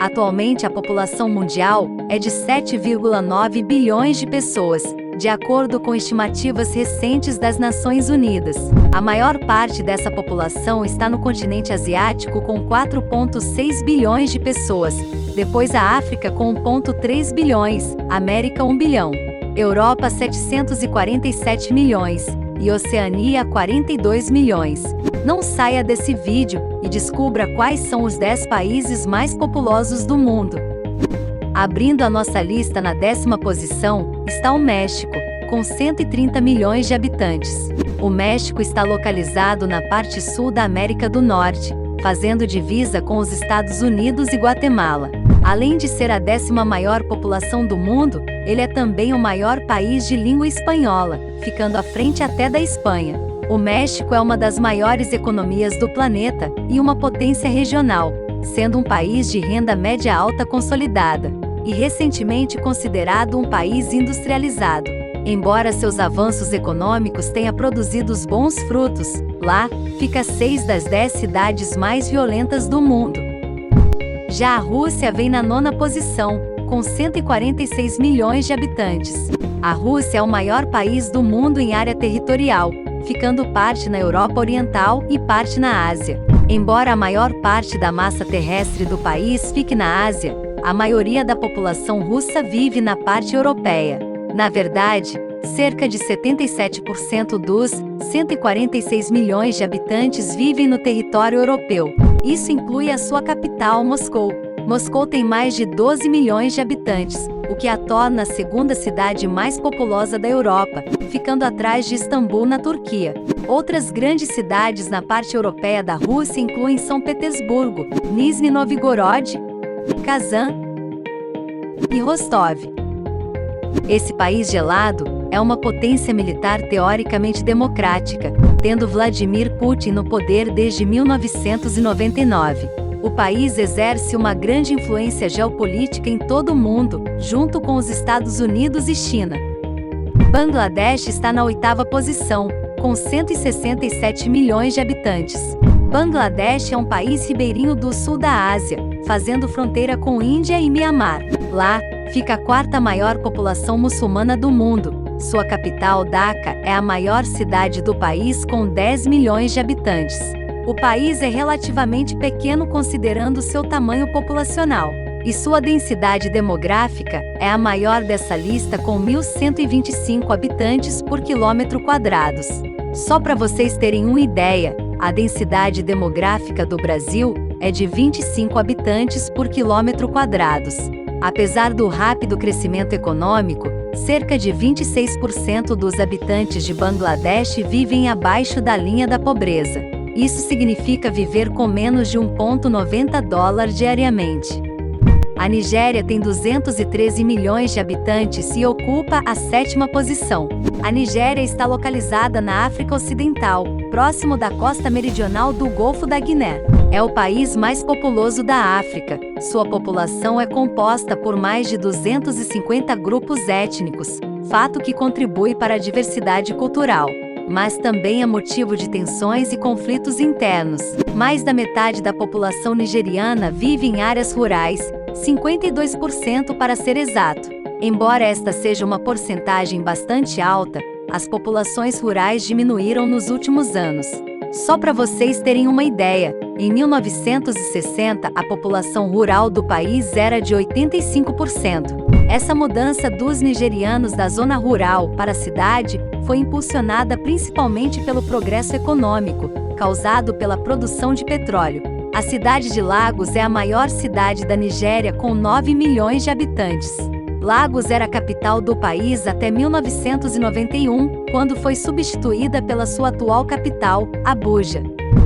Atualmente, a população mundial é de 7,9 bilhões de pessoas, de acordo com estimativas recentes das Nações Unidas. A maior parte dessa população está no continente asiático, com 4,6 bilhões de pessoas, depois a África com 1,3 bilhões, América 1 bilhão, Europa 747 milhões e Oceania 42 milhões. Não saia desse vídeo e descubra quais são os 10 países mais populosos do mundo. Abrindo a nossa lista, na 10ª posição, está o México, com 130 milhões de habitantes. O México está localizado na parte sul da América do Norte, fazendo divisa com os Estados Unidos e Guatemala. Além de ser a 10ª maior população do mundo, ele é também o maior país de língua espanhola, ficando à frente até da Espanha. O México é uma das maiores economias do planeta e uma potência regional, sendo um país de renda média alta consolidada, e recentemente considerado um país industrializado. Embora seus avanços econômicos tenham produzido bons frutos, lá fica 6 das 10 cidades mais violentas do mundo. Já a Rússia vem na 9ª posição, com 146 milhões de habitantes. A Rússia é o maior país do mundo em área territorial, ficando parte na Europa Oriental e parte na Ásia. Embora a maior parte da massa terrestre do país fique na Ásia, a maioria da população russa vive na parte europeia. Na verdade, cerca de 77% dos 146 milhões de habitantes vivem no território europeu. Isso inclui a sua capital, Moscou. Moscou tem mais de 12 milhões de habitantes, o que a torna a 2ª cidade mais populosa da Europa, ficando atrás de Istambul, na Turquia. Outras grandes cidades na parte europeia da Rússia incluem São Petersburgo, Nizhny Novgorod, Kazan e Rostov. Esse país gelado é uma potência militar teoricamente democrática, tendo Vladimir Putin no poder desde 1999. O país exerce uma grande influência geopolítica em todo o mundo, junto com os Estados Unidos e China. Bangladesh está na 8ª posição, com 167 milhões de habitantes. Bangladesh é um país ribeirinho do sul da Ásia, fazendo fronteira com Índia e Mianmar. Lá, fica a 4ª maior população muçulmana do mundo. Sua capital, Dhaka, é a maior cidade do país, com 10 milhões de habitantes. O país é relativamente pequeno considerando seu tamanho populacional, e sua densidade demográfica é a maior dessa lista, com 1.125 habitantes por quilômetro quadrado. Só para vocês terem uma ideia, a densidade demográfica do Brasil é de 25 habitantes por quilômetro quadrado. Apesar do rápido crescimento econômico, cerca de 26% dos habitantes de Bangladesh vivem abaixo da linha da pobreza. Isso significa viver com menos de $1,90 diariamente. A Nigéria tem 213 milhões de habitantes e ocupa a 7ª posição. A Nigéria está localizada na África Ocidental, próximo da costa meridional do Golfo da Guiné. É o país mais populoso da África. Sua população é composta por mais de 250 grupos étnicos, fato que contribui para a diversidade cultural. Mas também é motivo de tensões e conflitos internos. Mais da metade da população nigeriana vive em áreas rurais, 52% para ser exato. Embora esta seja uma porcentagem bastante alta, as populações rurais diminuíram nos últimos anos. Só para vocês terem uma ideia, em 1960 a população rural do país era de 85%. Essa mudança dos nigerianos da zona rural para a cidade foi impulsionada principalmente pelo progresso econômico, causado pela produção de petróleo. A cidade de Lagos é a maior cidade da Nigéria, com 9 milhões de habitantes. Lagos era a capital do país até 1991, quando foi substituída pela sua atual capital, Abuja.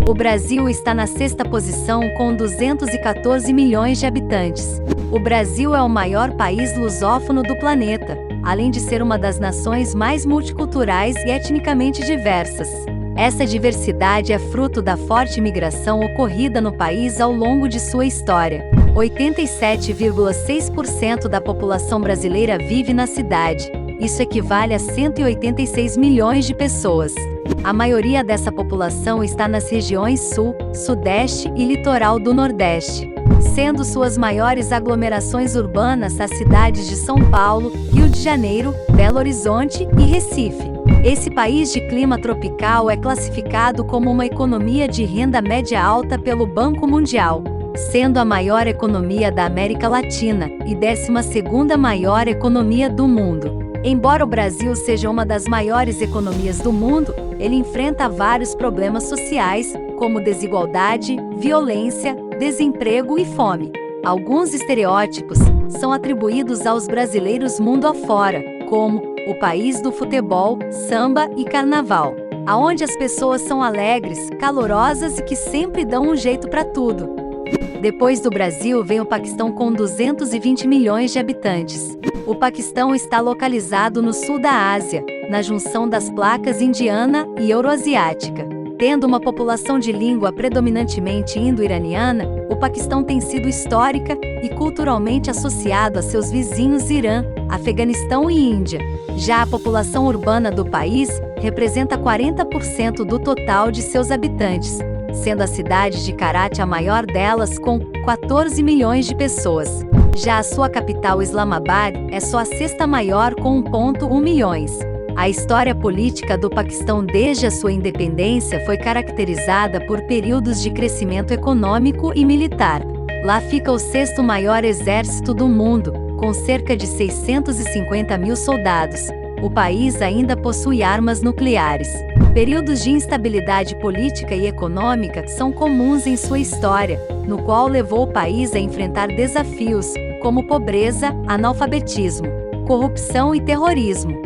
O Brasil está na 6ª posição, com 214 milhões de habitantes. O Brasil é o maior país lusófono do planeta, além de ser uma das nações mais multiculturais e etnicamente diversas. Essa diversidade é fruto da forte migração ocorrida no país ao longo de sua história. 87,6% da população brasileira vive na cidade. Isso equivale a 186 milhões de pessoas. A maioria dessa população está nas regiões Sul, Sudeste e Litoral do Nordeste. sendo suas maiores aglomerações urbanas as cidades de São Paulo, Rio de Janeiro, Belo Horizonte e Recife. Esse país de clima tropical é classificado como uma economia de renda média alta pelo Banco Mundial, sendo a maior economia da América Latina e 12ª maior economia do mundo. Embora o Brasil seja uma das maiores economias do mundo, ele enfrenta vários problemas sociais, como desigualdade, violência, desemprego e fome. Alguns estereótipos são atribuídos aos brasileiros mundo afora, como o país do futebol, samba e carnaval, aonde as pessoas são alegres, calorosas e que sempre dão um jeito para tudo. Depois do Brasil vem o Paquistão com 220 milhões de habitantes. O Paquistão está localizado no sul da Ásia, na junção das placas indiana e euroasiática. Tendo uma população de língua predominantemente indo-iraniana, o Paquistão tem sido histórica e culturalmente associado a seus vizinhos Irã, Afeganistão e Índia. Já a população urbana do país representa 40% do total de seus habitantes, sendo a cidade de Karachi a maior delas com 14 milhões de pessoas. Já a sua capital Islamabad é só a sexta maior com 1,1 milhões. A história política do Paquistão desde a sua independência foi caracterizada por períodos de crescimento econômico e militar. Lá fica o sexto maior exército do mundo, com cerca de 650 mil soldados. O país ainda possui armas nucleares. Períodos de instabilidade política e econômica são comuns em sua história, no qual levou o país a enfrentar desafios, como pobreza, analfabetismo, corrupção e terrorismo.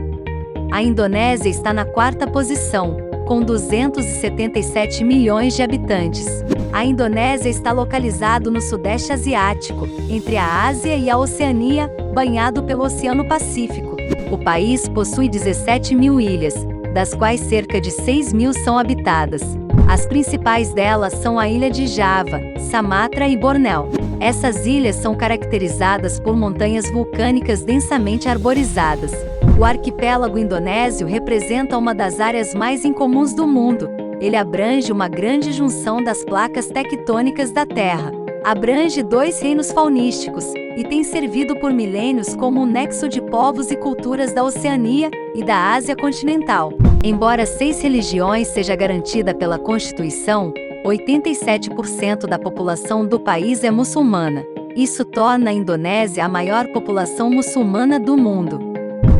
A Indonésia está na quarta posição, com 277 milhões de habitantes. A Indonésia está localizado no Sudeste Asiático, entre a Ásia e a Oceania, banhado pelo Oceano Pacífico. O país possui 17 mil ilhas, das quais cerca de 6 mil são habitadas. As principais delas são a ilha de Java, Sumatra e Bornéu. Essas ilhas são caracterizadas por montanhas vulcânicas densamente arborizadas. O arquipélago indonésio representa uma das áreas mais incomuns do mundo. Ele abrange uma grande junção das placas tectônicas da Terra. Abrange 2 reinos faunísticos e tem servido por milênios como um nexo de povos e culturas da Oceania e da Ásia continental. Embora 6 religiões seja garantida pela Constituição, 87% da população do país é muçulmana. Isso torna a Indonésia a maior população muçulmana do mundo.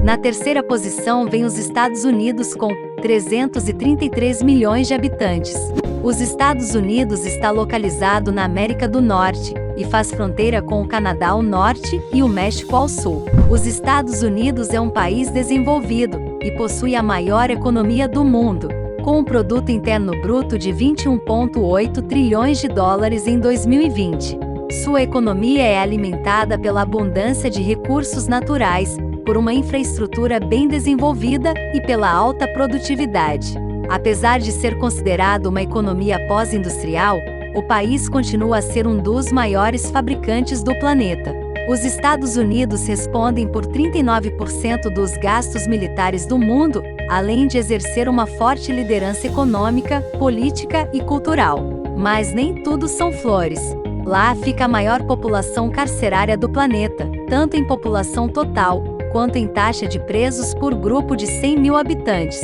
Na terceira posição vem os Estados Unidos com 333 milhões de habitantes. Os Estados Unidos está localizado na América do Norte e faz fronteira com o Canadá ao norte e o México ao sul. Os Estados Unidos é um país desenvolvido e possui a maior economia do mundo, com um produto interno bruto de 21,8 trilhões de dólares em 2020. Sua economia é alimentada pela abundância de recursos naturais, por uma infraestrutura bem desenvolvida e pela alta produtividade. Apesar de ser considerado uma economia pós-industrial, o país continua a ser um dos maiores fabricantes do planeta. Os Estados Unidos respondem por 39% dos gastos militares do mundo, além de exercer uma forte liderança econômica, política e cultural. Mas nem tudo são flores. Lá fica a maior população carcerária do planeta, tanto em população total, quanto em taxa de presos por grupo de 100 mil habitantes,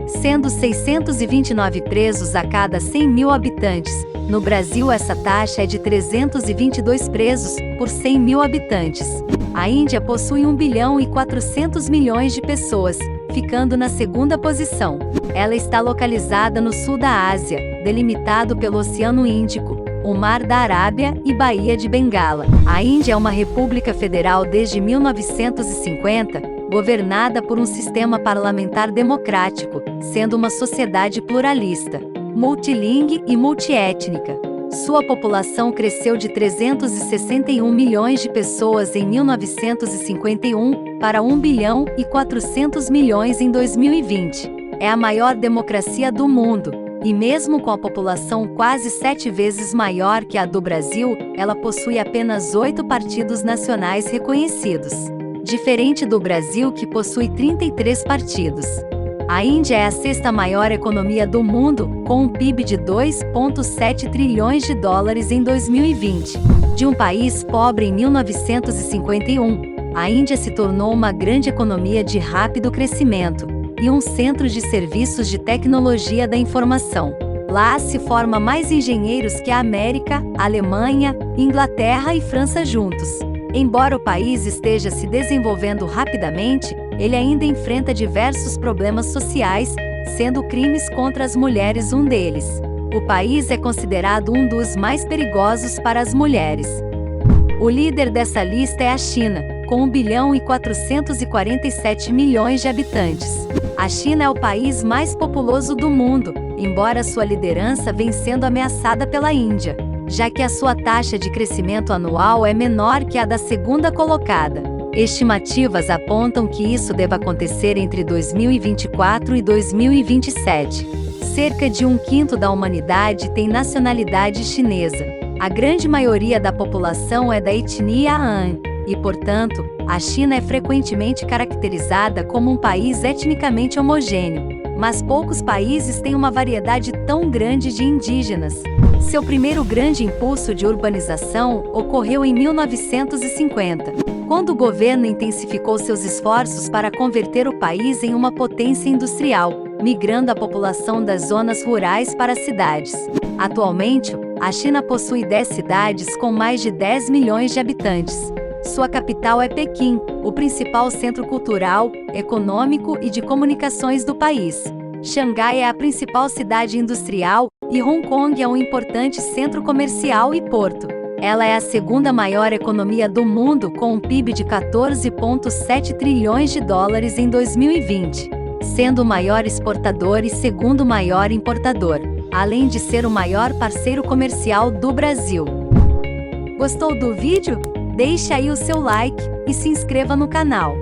sendo 629 presos a cada 100 mil habitantes. No Brasil, essa taxa é de 322 presos por 100 mil habitantes. A Índia possui 1 bilhão e 400 milhões de pessoas, ficando na segunda posição. Ela está localizada no sul da Ásia, delimitado pelo Oceano Índico, o Mar da Arábia e Baía de Bengala. A Índia é uma república federal desde 1950, governada por um sistema parlamentar democrático, sendo uma sociedade pluralista, multilingue e multiétnica. Sua população cresceu de 361 milhões de pessoas em 1951 para 1 bilhão e 400 milhões em 2020. É a maior democracia do mundo, e mesmo com a população quase 7 vezes maior que a do Brasil, ela possui apenas 8 partidos nacionais reconhecidos. Diferente do Brasil, que possui 33 partidos. A Índia é a sexta maior economia do mundo, com um PIB de 2,7 trilhões de dólares em 2020. De um país pobre em 1951, a Índia se tornou uma grande economia de rápido crescimento e um centro de serviços de tecnologia da informação. Lá se forma mais engenheiros que a América, Alemanha, Inglaterra e França juntos. Embora o país esteja se desenvolvendo rapidamente, ele ainda enfrenta diversos problemas sociais, sendo crimes contra as mulheres um deles. O país é considerado um dos mais perigosos para as mulheres. O líder dessa lista é a China, com 1,447 bilhão de habitantes. A China é o país mais populoso do mundo, embora sua liderança venha sendo ameaçada pela Índia, já que a sua taxa de crescimento anual é menor que a da segunda colocada. Estimativas apontam que isso deva acontecer entre 2024 e 2027. Cerca de 1/5 da humanidade tem nacionalidade chinesa. A grande maioria da população é da etnia Han, e, portanto, a China é frequentemente caracterizada como um país etnicamente homogêneo, mas poucos países têm uma variedade tão grande de indígenas. Seu primeiro grande impulso de urbanização ocorreu em 1950, quando o governo intensificou seus esforços para converter o país em uma potência industrial, migrando a população das zonas rurais para as cidades. Atualmente, a China possui 10 cidades com mais de 10 milhões de habitantes. Sua capital é Pequim, o principal centro cultural, econômico e de comunicações do país. Xangai é a principal cidade industrial e Hong Kong é um importante centro comercial e porto. Ela é a segunda maior economia do mundo, com um PIB de 14,7 trilhões de dólares em 2020, sendo o maior exportador e segundo maior importador, além de ser o maior parceiro comercial do Brasil. Gostou do vídeo? Deixe aí o seu like e se inscreva no canal.